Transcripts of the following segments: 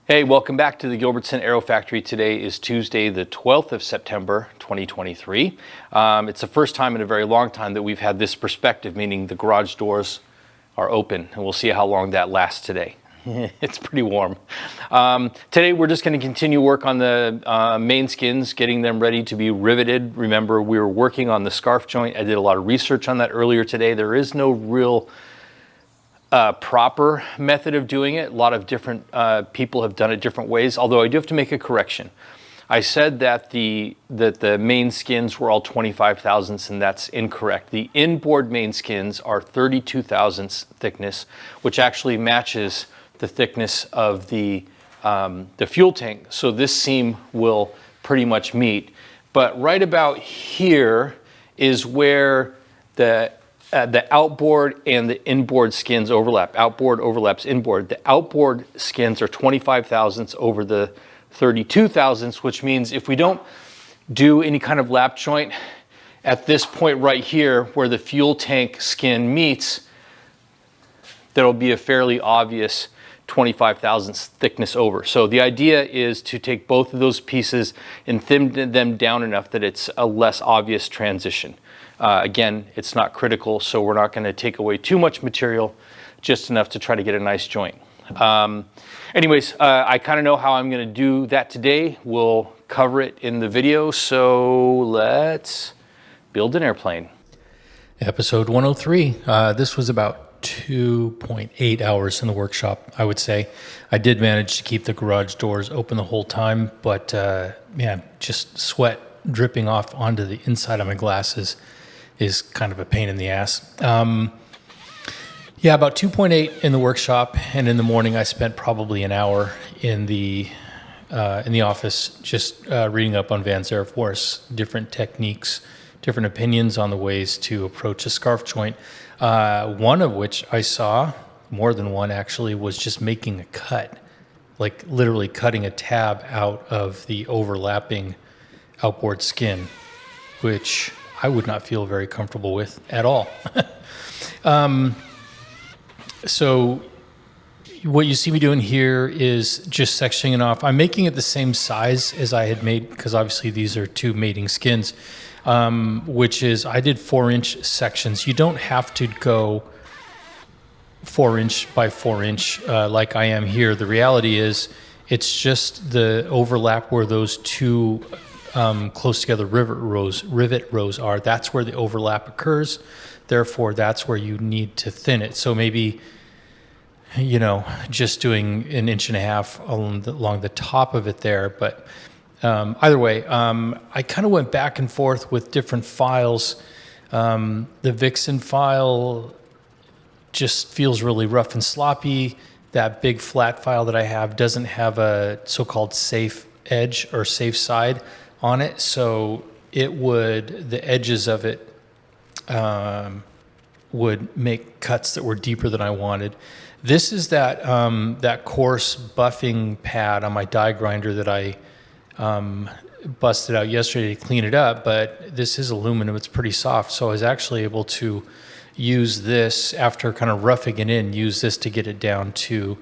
Hey, welcome back to the Gilbertson Aero Factory. Today is Tuesday, the 12th of September, 2023. It's the first time in a very long time that we've had this perspective, meaning the garage doors are open, and we'll see how long that lasts today. It's pretty warm. Today we're just going to continue work on the main skins, getting them ready to be riveted. Remember, we were working on the scarf joint. I did a lot of research on that earlier today. There is no real proper method of doing it. A lot of different people have done it different ways, although I do have to make a correction. I said that the main skins were all 25 thousandths, and that's incorrect. The inboard main skins are 32 thousandths thickness, which actually matches the thickness of the fuel tank. So this seam will pretty much meet. But right about here is where the outboard and the inboard skins overlap. Outboard overlaps inboard. The outboard skins are 25 thousandths over the 32 thousandths, which means if we don't do any kind of lap joint at this point right here where the fuel tank skin meets, there'll be a fairly obvious 25 thousandths thickness over. So the idea is to take both of those pieces and thin them down enough that it's a less obvious transition. Again, it's not critical, so we're not going to take away too much material, just enough to try to get a nice joint. Anyways, I kind of know how I'm going to do that today. We'll cover it in the video, so let's build an airplane. Episode 103. This was about 2.8 hours in the workshop, I would say. I did manage to keep the garage doors open the whole time, but man, just sweat dripping off onto the inside of my glasses is kind of a pain in the ass. Yeah, about 2.8 in the workshop, and in the morning I spent probably an hour in the office just reading up on Van's Air Force, different techniques, different opinions on the ways to approach a scarf joint. One of which I saw, more than one actually, was just making a cut, like literally cutting a tab out of the overlapping outboard skin, which I would not feel very comfortable with at all. So what you see me doing here is just sectioning it off. I'm making it the same size as I had made, because obviously these are two mating skins, which is I did 4-inch sections. You don't have to go 4-inch by 4-inch like I am here. The reality is it's just the overlap where those two close together rivet rows are. That's where the overlap occurs. Therefore, that's where you need to thin it. So maybe, you know, just doing 1.5 inches along the top of it there. But either way, I kind of went back and forth with different files. The Vixen file just feels really rough and sloppy. That big flat file that I have doesn't have a so-called safe edge or safe side on it, so the edges of it would make cuts that were deeper than I wanted. This is that coarse buffing pad on my die grinder that I busted out yesterday to clean it up, but this is aluminum. It's pretty soft, so I was actually able to use this after kind of roughing it in, use this to get it down to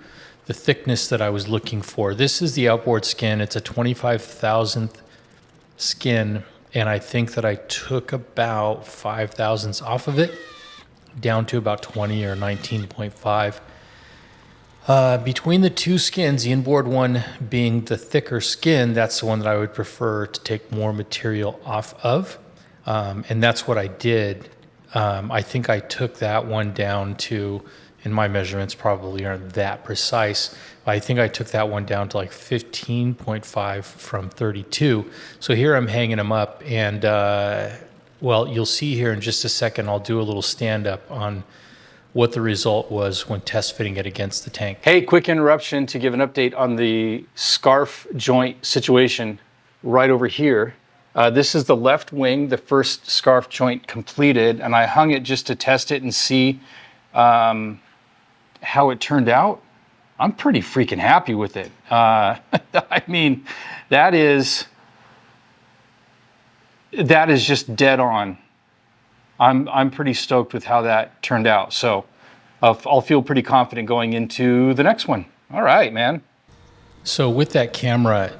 the thickness that I was looking for. This is the outboard skin. It's a 25 thousandth skin, and I think that I took about 5 thousandths off of it down to about 20 or 19.5. Between the two skins, the inboard one being the thicker skin, that's the one that I would prefer to take more material off of, and that's what I did. I think I took that one down to, and my measurements probably aren't that precise, I think I took that one down to like 15.5 from 32. So here I'm hanging them up, and well, you'll see here in just a second, I'll do a little stand-up on what the result was when test fitting it against the tank. Hey, quick interruption to give an update on the scarf joint situation right over here. This is the left wing, the first scarf joint completed, and I hung it just to test it and see how it turned out. I'm pretty freaking happy with it. I mean, that is just dead on. I'm pretty stoked with how that turned out. So I'll feel pretty confident going into the next one. All right, man. So with that camera,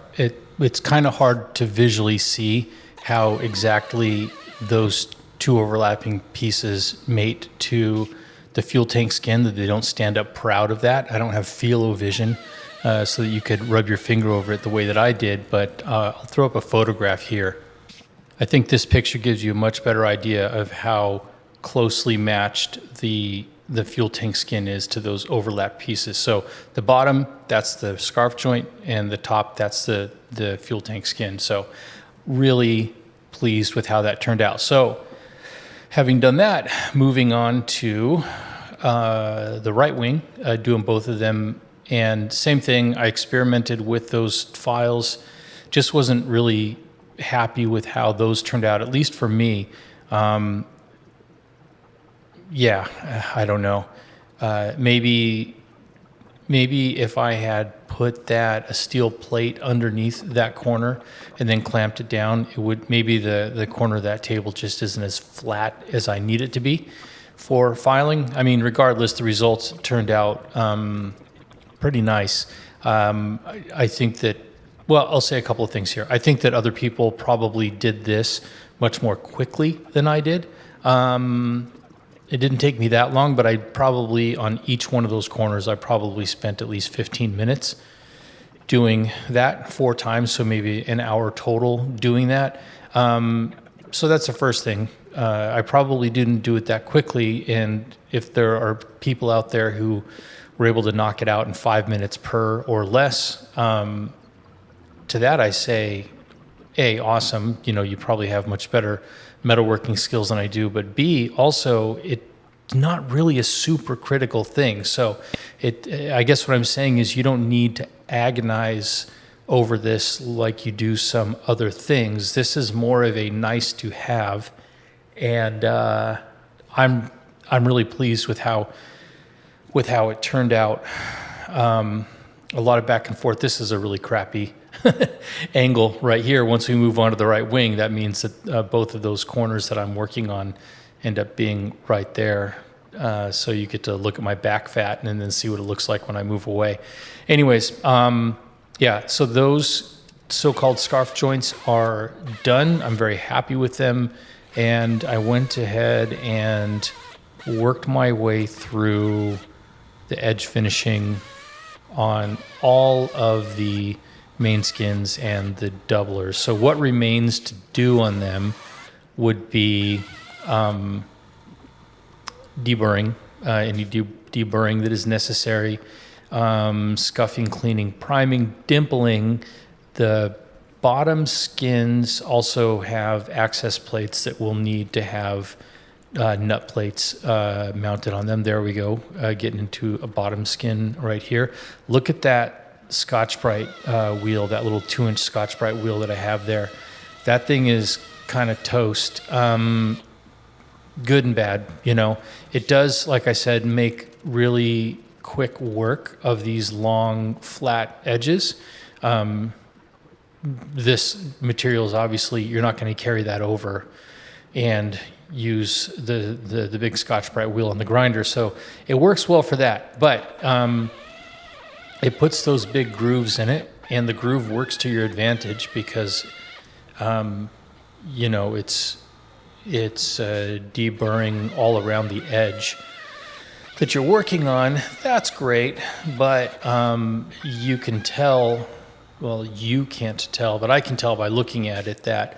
it's kind of hard to visually see how exactly those two overlapping pieces mate to the fuel tank skin, that they don't stand up proud of that. I don't have feel-o-vision so that you could rub your finger over it the way that I did, but I'll throw up a photograph here. I think this picture gives you a much better idea of how closely matched the fuel tank skin is to those overlap pieces. So the bottom, that's the scarf joint, and the top, that's the fuel tank skin. So really pleased with how that turned out. So having done that, moving on to the right wing, doing both of them. And same thing, I experimented with those files, just wasn't really happy with how those turned out, at least for me. Yeah, I don't know. Maybe if I had put a steel plate underneath that corner and then clamped it down, it would, maybe the corner of that table just isn't as flat as I need it to be for filing. I mean, regardless, the results turned out pretty nice. I think that, well, I'll say a couple of things here. I think that other people probably did this much more quickly than I did. It didn't take me that long, but I probably, on each one of those corners, I probably spent at least 15 minutes doing that 4 times, so maybe an hour total doing that. So that's the first thing. I probably didn't do it that quickly, and if there are people out there who were able to knock it out in 5 minutes per or less, to that I say, A, awesome. You know, you probably have much better metalworking skills than I do, but B, also, it's not really a super critical thing. So I guess what I'm saying is you don't need to agonize over this like you do some other things. This is more of a nice to have, and I'm really pleased with how it turned out. A lot of back and forth. This is a really crappy angle right here. Once we move on to the right wing, that means that both of those corners that I'm working on end up being right there. So you get to look at my back fat and then see what it looks like when I move away. Anyways, yeah, so those so-called scarf joints are done. I'm very happy with them. And I went ahead and worked my way through the edge finishing on all of the main skins and the doublers. So what remains to do on them would be deburring, any deburring that is necessary, scuffing, cleaning, priming, dimpling. The bottom skins also have access plates that will need to have nut plates mounted on them. There we go, getting into a bottom skin right here. Look at that Scotch-Brite wheel, that little 2-inch Scotch-Brite wheel that I have there. That thing is kind of toast. Good and bad, you know. It does, like I said, make really quick work of these long, flat edges. This material is obviously, you're not going to carry that over and use the big Scotch-Brite wheel on the grinder. So it works well for that, but it puts those big grooves in it, and the groove works to your advantage because, you know, it's deburring all around the edge that you're working on. That's great, but you can tell, well, you can't tell, but I can tell by looking at it that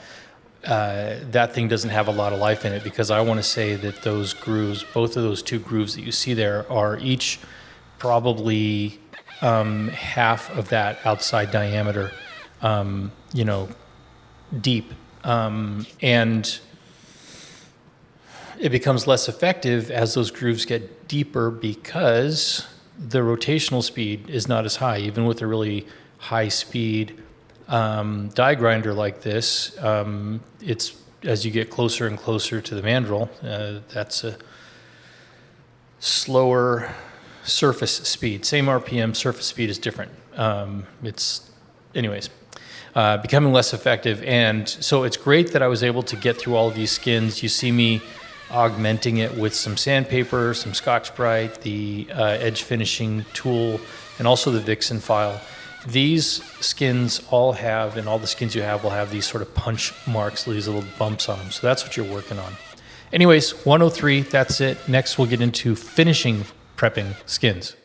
that thing doesn't have a lot of life in it, because I want to say that those grooves, both of those 2 grooves that you see there, are each probably half of that outside diameter, you know, deep, and it becomes less effective as those grooves get deeper because the rotational speed is not as high, even with a really high speed die grinder like this. It's, as you get closer and closer to the mandrel, that's a slower surface speed. Same RPM, surface speed is different. It's, anyways, becoming less effective. And so it's great that I was able to get through all of these skins. You see me augmenting it with some sandpaper, some Scotch-Brite, the edge finishing tool, and also the Vixen file. These skins all have, and all the skins you have will have these sort of punch marks, these little bumps on them. So that's what you're working on. Anyways, 103, that's it. Next, we'll get into finishing prepping skins.